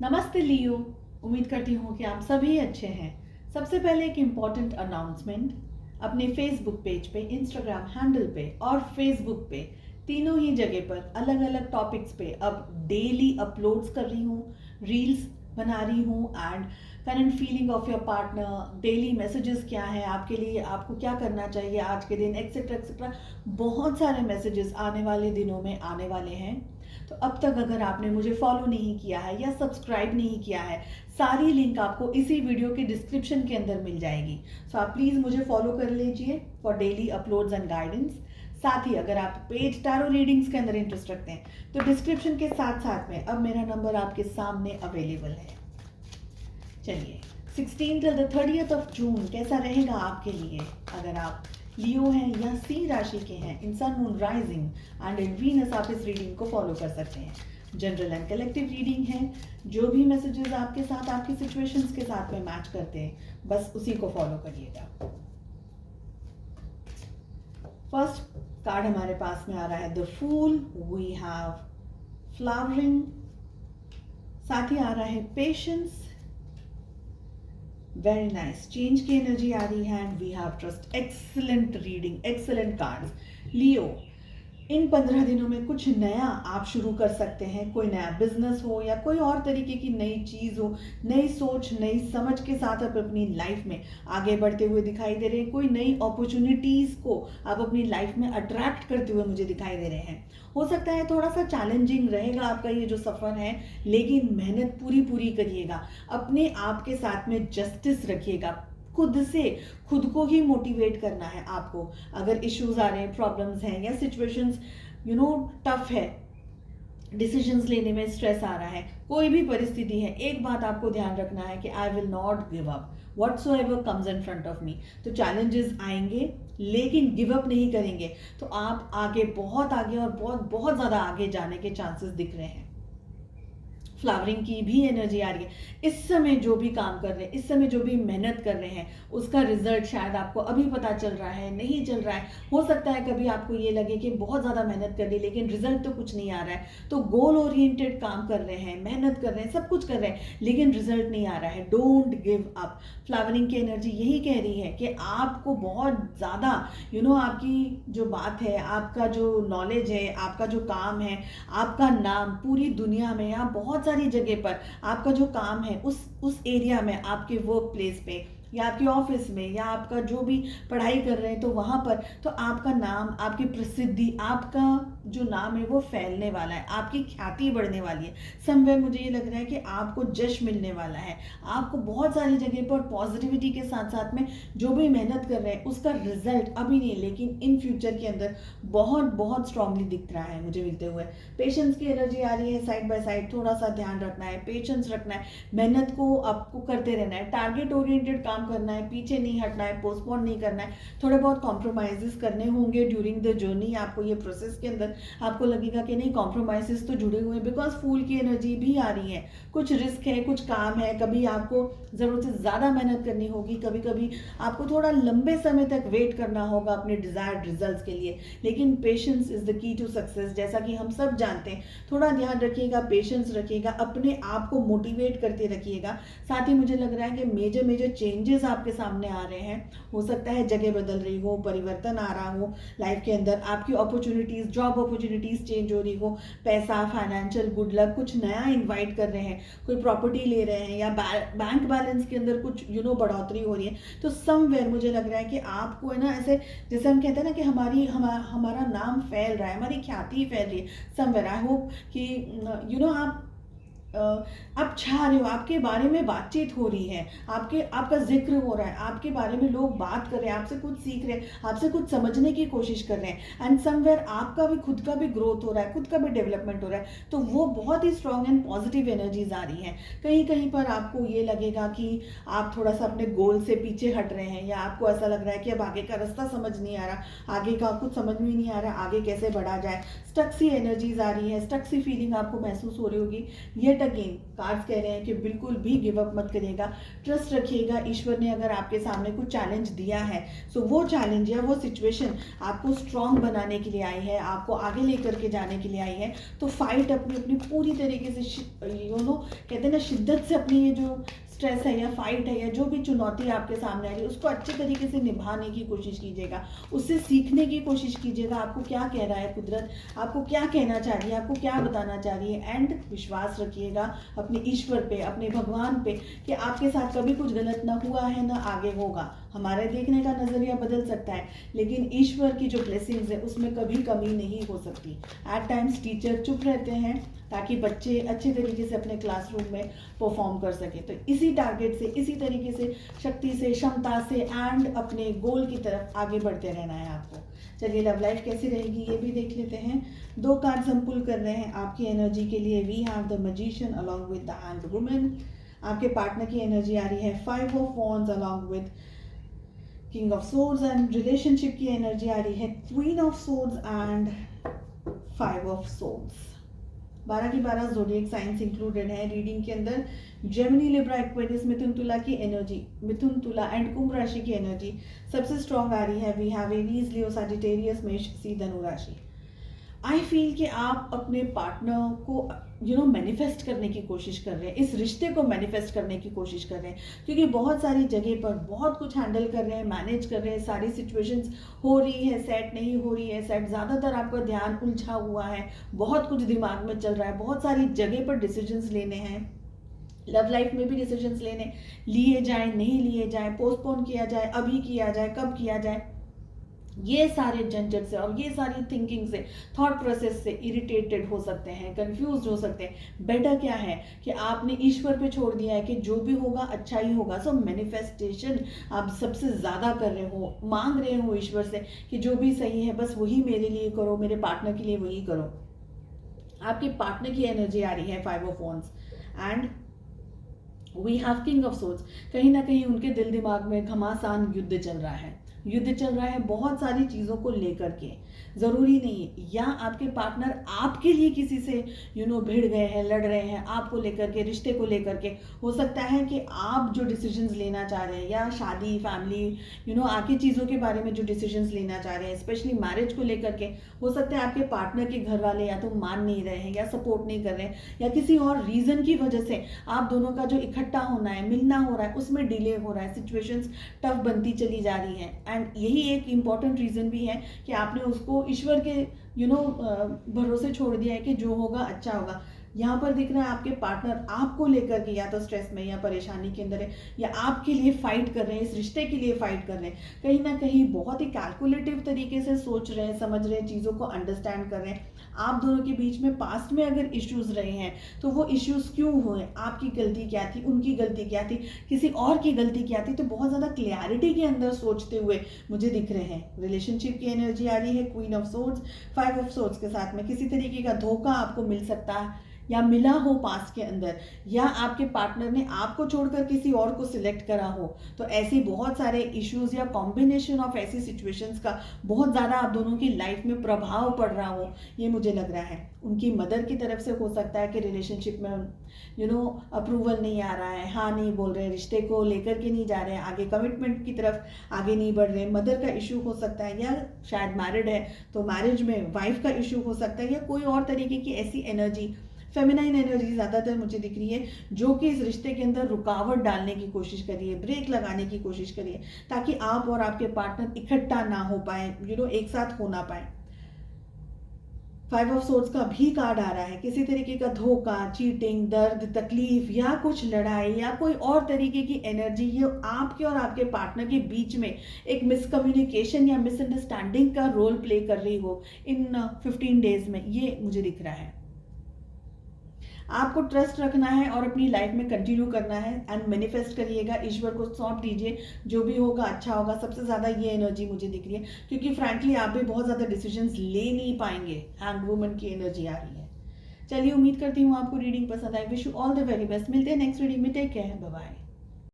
नमस्ते लियो। उम्मीद करती हूँ कि आप सभी अच्छे हैं। सबसे पहले एक इम्पॉर्टेंट अनाउंसमेंट, अपने फेसबुक पेज पे, इंस्टाग्राम हैंडल पे और फेसबुक पे, तीनों ही जगह पर अलग अलग टॉपिक्स पे अब डेली अपलोड्स कर रही हूँ, रील्स बना रही हूँ and current feeling of your partner, daily messages क्या है आपके लिए, आपको क्या करना चाहिए आज के दिन, एक्सेट्रा एक्सेट्रा। बहुत सारे मैसेजेस आने वाले दिनों में आने वाले हैं। तो अब तक अगर आपने मुझे फॉलो नहीं किया है या सब्सक्राइब नहीं किया है, सारी लिंक आपको इसी वीडियो के डिस्क्रिप्शन के अंदर मिल जाएगी। सो आप प्लीज़ मुझे फॉलो कर लीजिए for daily uploads and guidance. साथ ही अगर आप पेज टैरो रीडिंग्स के अंदर इंटरेस्ट रखते हैं तो डिस्क्रिप्शन के साथ साथ में अब मेरा नंबर आपके सामने अवेलेबल है। चलिए, 16 till the 30th of June कैसा रहेगा आपके लिए? अगर आप लियो हैं या सी राशि के हैं, in sun moon rising and in Venus, आप इस रीडिंग को फॉलो कर सकते हैं। जनरल एंड कलेक्टिव रीडिंग है। जो भी मैसेजेस आपके साथ, आपकी सिचुएशंस के साथ में मैच करते हैं, बस उसी को फॉलो करिएगा। फर्स्ट कार्ड हमारे पास में आ रहा है द फूल, वी हैव फ्लावरिंग, साथ ही आ रहा है पेशेंस, वेरी नाइस, चेंज की एनर्जी आ रही है and we have trust. Excellent reading, excellent cards. Leo, in 15 दिनों में कुछ नया आप शुरू कर सकते हैं। कोई नया बिजनेस हो या कोई और तरीके की नई चीज़ हो, नई सोच, नई समझ के साथ आप अपनी लाइफ में आगे बढ़ते हुए दिखाई दे रहे हैं। कोई नई अपॉर्चुनिटीज़ को आप अपनी लाइफ में अट्रैक्ट करते हुए मुझे दिखाई दे रहे हैं। हो सकता है थोड़ा सा चैलेंजिंग रहेगा आपका ये जो सफ़र है, लेकिन मेहनत पूरी पूरी करिएगा। अपने आप के साथ में जस्टिस रखिएगा। खुद से खुद को ही मोटिवेट करना है आपको। अगर इश्यूज आ रहे हैं, प्रॉब्लम्स हैं या सिचुएशंस टफ है, डिसीजंस लेने में स्ट्रेस आ रहा है, कोई भी परिस्थिति है, एक बात आपको ध्यान रखना है कि I will not give up whatsoever comes in front of me. तो चैलेंजेस आएंगे लेकिन गिव अप नहीं करेंगे तो आप आगे, बहुत आगे और बहुत बहुत ज़्यादा आगे जाने के चांसेस दिख रहे हैं। फ्लावरिंग की भी एनर्जी आ रही है। इस समय जो भी काम कर रहे हैं, इस समय जो भी मेहनत कर रहे हैं, उसका रिजल्ट शायद आपको अभी पता चल रहा है, नहीं चल रहा है। हो सकता है कभी आपको ये लगे कि बहुत ज़्यादा मेहनत कर ली लेकिन रिजल्ट तो कुछ नहीं आ रहा है। तो गोल ओरिएंटेड काम कर रहे हैं, मेहनत कर रहे हैं, सब कुछ कर रहे हैं, लेकिन रिजल्ट नहीं आ रहा है। Don't give up. फ्लावरिंग की एनर्जी यही कह रही है कि आपको बहुत ज़्यादा आपकी जो बात है, आपका जो नॉलेज है, आपका जो काम है, आपका नाम पूरी दुनिया में या बहुत सारी जगह पर, आपका जो काम है उस एरिया में, आपके वर्क प्लेस पे या आपके ऑफिस में या आपका जो भी पढ़ाई कर रहे हैं तो वहाँ पर, तो आपका नाम, आपकी प्रसिद्धि, आपका जो नाम है वो फैलने वाला है, आपकी ख्याति बढ़ने वाली है। समवेयर मुझे ये लग रहा है कि आपको जश मिलने वाला है। आपको बहुत सारी जगह पर पॉजिटिविटी के साथ साथ में जो भी मेहनत कर रहे हैं उसका रिजल्ट अभी नहीं, लेकिन इन फ्यूचर के अंदर बहुत बहुत स्ट्रांगली दिख रहा है मुझे मिलते हुए। पेशेंस की एनर्जी आ रही है। साइड बाय साइड थोड़ा सा ध्यान रखना है, पेशेंस रखना है, मेहनत को आपको करते रहना है, टारगेट ओरिएंटेड काम करना है, पीछे नहीं हटना है, पोस्टपोन नहीं करना है। थोड़े बहुत कॉम्प्रोमाइजेस करने होंगे ड्यूरिंग द जर्नी। आपको ये प्रोसेस के अंदर आपको लगेगा कि नहीं, कॉम्प्रोमाइजेस तो जुड़े हुए हैं, बिकॉज फूल की एनर्जी भी आ रही है। कुछ रिस्क है, कुछ काम है, कभी आपको ज़रूरत से ज़्यादा मेहनत करनी होगी, कभी कभी आपको थोड़ा लंबे समय तक वेट करना होगा अपने डिजायर्ड रिजल्ट्स के लिए, लेकिन patience is the key to success, जैसा कि हम सब जानते हैं। थोड़ा ध्यान रखिएगा, पेशेंस रखिएगा, अपने आप को मोटिवेट करते रखिएगा। साथ ही मुझे लग रहा है कि मेजर मेजर चेंजेस आपके सामने आ रहे हैं। हो सकता है जगह बदल रही हो, परिवर्तन आ रहा हो लाइफ के अंदर, आपकी अपॉर्चुनिटीज, जॉब अपॉर्चुनिटीज चेंज हो रही हो, पैसा, फाइनेंशियल गुड लक, कुछ नया इन्वाइट कर रहे हैं, कोई प्रॉपर्टी ले रहे हैं या बैंक बैलेंस के अंदर कुछ बढ़ोतरी हो रही है। तो समवेयर मुझे लग रहा है कि आपको है ना, ऐसे जैसे हम कहते हैं ना कि हमारा नाम फैल रहा है, हमारी ख्याति फैल रही है। समवेयर आई होप कि आप छा रहे हो, आपके बारे में बातचीत हो रही है, आपका जिक्र हो रहा है, आपके बारे में लोग बात कर रहे हैं, आपसे कुछ सीख रहे हैं, आपसे कुछ समझने की कोशिश कर रहे हैं एंड समवेयर आपका भी खुद का भी ग्रोथ हो रहा है, खुद का भी डेवलपमेंट हो रहा है। तो वो बहुत ही स्ट्रांग एंड पॉजिटिव एनर्जीज आ रही हैं। कहीं कहीं पर आपको ये लगेगा कि आप थोड़ा सा अपने गोल से पीछे हट रहे हैं, या आपको ऐसा लग रहा है कि अब आगे का रास्ता समझ नहीं आ रहा, आगे का कुछ समझ में नहीं आ रहा, आगे कैसे बढ़ा जाए, स्टक सी एनर्जीज आ रही है, स्टक सी फीलिंग आपको महसूस हो रही होगी। येट अगेन कार्ड्स कह रहे हैं कि बिल्कुल भी गिव अप मत करिएगा, ट्रस्ट रखिएगा। ईश्वर ने अगर आपके सामने कुछ चैलेंज दिया है, सो वो चैलेंज या वो सिचुएशन आपको स्ट्रांग बनाने के लिए आई है, आपको आगे लेकर के जाने के लिए आई है। तो फाइट अपनी अपनी पूरी तरीके से कहते हैं ना, शिद्दत से अपनी ये जो स्ट्रेस है या फाइट है या जो भी चुनौती आपके सामने आ रही है उसको अच्छे तरीके से निभाने की कोशिश कीजिएगा, उससे सीखने की कोशिश कीजिएगा। आपको क्या कह रहा है कुदरत, आपको क्या कहना चाह रही है, आपको क्या बताना चाह रही है। एंड विश्वास रखिएगा अपने ईश्वर पे, अपने भगवान पे, कि आपके साथ कभी कुछ गलत ना हुआ है ना आगे होगा। हमारे देखने का नज़रिया बदल सकता है, लेकिन ईश्वर की जो ब्लेसिंग्स है उसमें कभी कमी नहीं हो सकती। एट टाइम्स टीचर चुप रहते हैं ताकि बच्चे अच्छे तरीके से अपने क्लासरूम में परफॉर्म कर सके। तो इसी टारगेट से, इसी तरीके से, शक्ति से, क्षमता से एंड अपने गोल की तरफ आगे बढ़ते रहना है आपको। चलिए लव लाइफ कैसी रहेगी ये भी देख लेते हैं। 2 कार्ड्स हम पुल कर रहे हैं आपकी एनर्जी के लिए। We have the magician along with the hand woman. आपके पार्टनर की एनर्जी आ रही है 5 of wands along with king of swords. And relationship की एनर्जी आ रही है queen of swords and 5 of swords. 12 की 12 ज़ोडिएक साइंस इंक्लूडेड है रीडिंग के अंदर। जेमिनी, लिब्रा, एक्वेरियस, मिथुन तुला की एनर्जी, मिथुन तुला एंड कुंभ राशि की एनर्जी सबसे स्ट्रॉन्ग आ रही है। We have Aries, Leo, Sagittarius, मेष, सी, धनु राशि। आई फील कि आप अपने पार्टनर को मैनिफेस्ट करने की कोशिश कर रहे हैं, इस रिश्ते को मैनिफेस्ट करने की कोशिश कर रहे हैं, क्योंकि बहुत सारी जगह पर बहुत कुछ हैंडल कर रहे हैं, मैनेज कर रहे हैं, सारी सिचुएशंस हो रही है, सेट नहीं हो रही है सेट, ज़्यादातर आपका ध्यान उलझा हुआ है, बहुत कुछ दिमाग में चल रहा है, बहुत सारी जगह पर डिसीजंस लेने हैं। लव लाइफ में भी डिसीजंस लिए जाएं, नहीं लिए जाएं, पोस्टपोन किया जाए, अभी किया जाए, कब किया जाए, ये सारे झंझट से और ये सारी थिंकिंग से, थॉट प्रोसेस से इरिटेटेड हो सकते हैं, कंफ्यूज हो सकते हैं। बेटर क्या है कि आपने ईश्वर पे छोड़ दिया है कि जो भी होगा अच्छा ही होगा। सो मैनिफेस्टेशन आप सबसे ज़्यादा कर रहे हो, मांग रहे हो ईश्वर से कि जो भी सही है बस वही मेरे लिए करो, मेरे पार्टनर के लिए वही करो। आपके पार्टनर की एनर्जी आ रही है 5 of wands and we have king of swords. कहीं ना कहीं उनके दिल दिमाग में घमासान युद्ध चल रहा है, युद्ध चल रहा है बहुत सारी चीज़ों को लेकर के। ज़रूरी नहीं या आपके पार्टनर आपके लिए किसी से भिड़ गए हैं, लड़ रहे हैं आपको लेकर के, रिश्ते को लेकर के। हो सकता है कि आप जो डिसीजंस लेना चाह रहे हैं या शादी, फैमिली, आगे चीज़ों के बारे में जो डिसीजंस लेना चाह रहे हैं, स्पेशली मैरिज को लेकर के, हो सकता है आपके पार्टनर के घर वाले या तो मान नहीं रहे हैं या सपोर्ट नहीं कर रहे हैं, या किसी और रीज़न की वजह से आप दोनों का जो इकट्ठा होना है, मिलना हो रहा है, उसमें डिले हो रहा है, सिचुएशंस टफ बनती चली जा रही है। एंड यही एक इम्पॉर्टेंट रीज़न भी है कि आपने उसको ईश्वर के भरोसे छोड़ दिया है कि जो होगा अच्छा होगा। यहाँ पर दिख रहा है आपके पार्टनर आपको लेकर के या तो स्ट्रेस में या परेशानी के अंदर है, या आपके लिए फाइट कर रहे हैं, इस रिश्ते के लिए फाइट कर रहे हैं। कहीं ना कहीं बहुत ही कैलकुलेटिव तरीके से सोच रहे हैं, समझ रहे हैं, चीज़ों को अंडरस्टैंड कर रहे हैं। आप दोनों के बीच में पास्ट में अगर इश्यूज रहे हैं तो वो इश्यूज क्यों हुए, आपकी गलती क्या थी, उनकी गलती क्या थी, किसी और की गलती क्या थी, तो बहुत ज़्यादा क्लैरिटी के अंदर सोचते हुए मुझे दिख रहे हैं। रिलेशनशिप की एनर्जी आ रही है queen of swords, 5 of swords के साथ में। किसी तरीके का धोखा आपको मिल सकता है या मिला हो पास्ट के अंदर, या आपके पार्टनर ने आपको छोड़कर किसी और को सिलेक्ट करा हो। तो ऐसी बहुत सारे इश्यूज या कॉम्बिनेशन ऑफ ऐसी सिचुएशंस का बहुत ज़्यादा आप दोनों की लाइफ में प्रभाव पड़ रहा हो, ये मुझे लग रहा है। उनकी मदर की तरफ से हो सकता है कि रिलेशनशिप में अप्रूवल नहीं आ रहा है, हाँ नहीं बोल रहे, रिश्ते को लेकर के नहीं जा रहे हैं, आगे कमिटमेंट की तरफ आगे नहीं बढ़ रहे। मदर का इशू हो सकता है, या शायद मैरिड है तो मैरिज में वाइफ का इशू हो सकता है, या कोई और तरीके की ऐसी एनर्जी, फेमिनाइन एनर्जी ज़्यादातर मुझे दिख रही है, जो कि इस रिश्ते के अंदर रुकावट डालने की कोशिश करिए, ब्रेक लगाने की कोशिश करिए, ताकि आप और आपके पार्टनर इकट्ठा ना हो पाए, एक साथ हो ना पाए। 5 ऑफ सोर्ड्स का भी कार्ड आ रहा है, किसी तरीके का धोखा, चीटिंग, दर्द, तकलीफ या कुछ लड़ाई या कोई और तरीके की एनर्जी, ये आपके और आपके पार्टनर के बीच में एक मिसकम्युनिकेशन या मिसअंडरस्टैंडिंग का रोल प्ले कर रही हो इन 15 डेज में, ये मुझे दिख रहा है। आपको ट्रस्ट रखना है और अपनी लाइफ में कंटिन्यू करना है एंड मैनिफेस्ट करिएगा, ईश्वर को सौंप दीजिए, जो भी होगा अच्छा होगा। सबसे ज़्यादा ये एनर्जी मुझे दिख रही है, क्योंकि फ्रैंकली आप भी बहुत ज़्यादा डिसीजंस ले नहीं पाएंगे। हैंड वुमन की एनर्जी आ रही है। चलिए, उम्मीद करती हूँ आपको रीडिंग पसंद आए। Wish you all the very best. मिलते हैं नेक्स्ट रीडिंग में। Take care, bye bye.